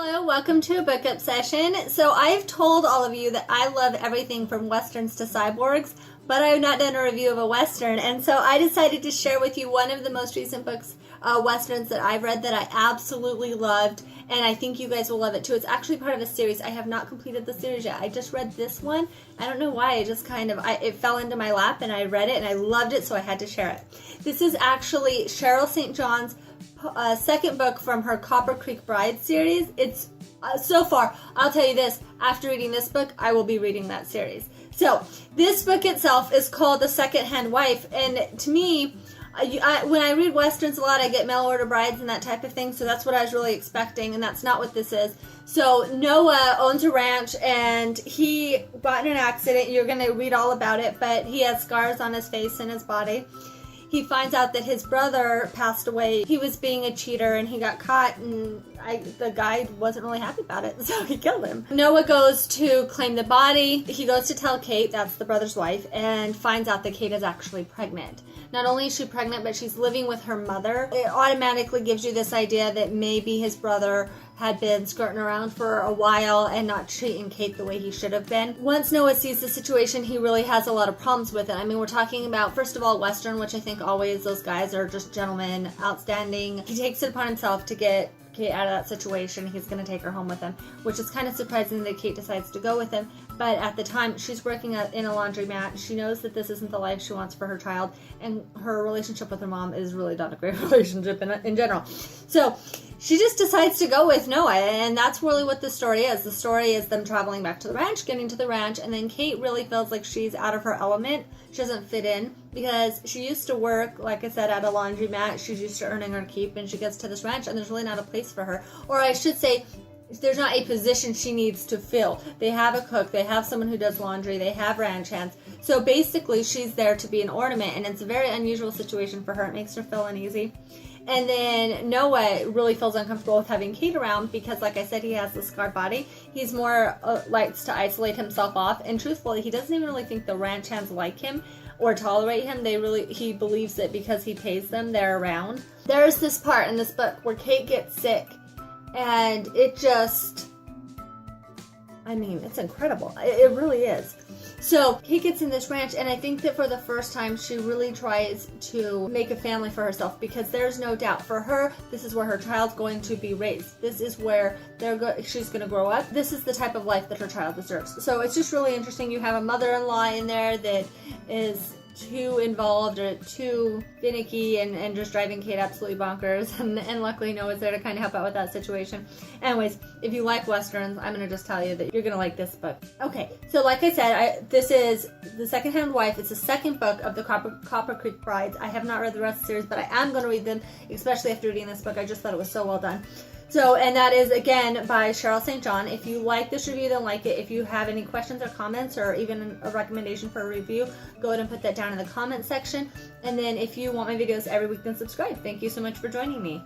Hello, welcome to a book up session. So I've told all of you that I love everything from westerns to cyborgs, but I have not done a review of a western, and so I decided to share with you one of the most recent books, westerns that I've read that I absolutely loved, and I think you guys will love it too. It's actually part of a series. I have not completed the series yet. I just read this one. I don't know why. I just it fell into my lap and I read it and I loved it, so I had to share it. This is actually Cheryl St.Johns' second book from her Copper Creek Bride series. It's so far, I'll tell you this, after reading this book, I will be reading that series. So this book itself is called The Secondhand Wife, and to me, when I read westerns a lot, I get mail order brides and that type of thing, so that's what I was really expecting, and that's not what this is. So Noah owns a ranch, and he got in an accident. You're going to read all about it, but he has scars on his face and his body. He finds out that his brother passed away. He was being a cheater and he got caught, and the guy wasn't really happy about it, so he killed him. Noah goes to claim the body. He goes to tell Kate, that's the brother's wife, and finds out that Kate is actually pregnant. Not only is she pregnant, but she's living with her mother. It automatically gives you this idea that maybe his brother had been skirting around for a while and not treating Kate the way he should have been. Once Noah sees the situation, he really has a lot of problems with it. I mean, we're talking about, first of all, Western, which I think always those guys are just gentlemen, outstanding. He takes it upon himself to get Kate out of that situation. He's going to take her home with him, which is kind of surprising that Kate decides to go with him. But at the time, she's working in a laundromat. She knows that this isn't the life she wants for her child, and her relationship with her mom is really not a great relationship in general. So she just decides to go with Noah, and that's really what the story is. The story is them traveling back to the ranch, getting to the ranch, and then Kate really feels like she's out of her element. She doesn't fit in because she used to work, like I said, at a laundromat. She's used to earning her keep, and she gets to this ranch, and there's really not a place for her. Or I should say, there's not a position she needs to fill. They have a cook, they have someone who does laundry, they have ranch hands. So basically, she's there to be an ornament, and it's a very unusual situation for her. It makes her feel uneasy. And then Noah really feels uncomfortable with having Kate around because, like I said, he has the scarred body. He's more likes to isolate himself off, and truthfully, he doesn't even really think the ranch hands like him or tolerate him. He believes that because he pays them, they're around. There's this part in this book where Kate gets sick, and it just, I mean, it's incredible. It really is. So Kate gets in this ranch, and I think that for the first time, she really tries to make a family for herself, because there's no doubt for her, this is where her child's going to be raised. This is where she's going to grow up. This is the type of life that her child deserves. So it's just really interesting. You have a mother-in-law in there that is too involved or too finicky and just driving Kate absolutely bonkers, and luckily Noah's there to kind of help out with that situation. Anyways, if you like westerns, I'm going to just tell you that you're going to like this book. Okay, so like I said, this is The Secondhand Wife. It's the second book of the Copper Creek Brides. I have not read the rest of the series, but I am going to read them, especially after reading this book. I just thought it was so well done. So, and that is, again, by Cheryl St.John. If you like this review, then like it. If you have any questions or comments or even a recommendation for a review, go ahead and put that down in the comment section. And then if you want my videos every week, then subscribe. Thank you so much for joining me.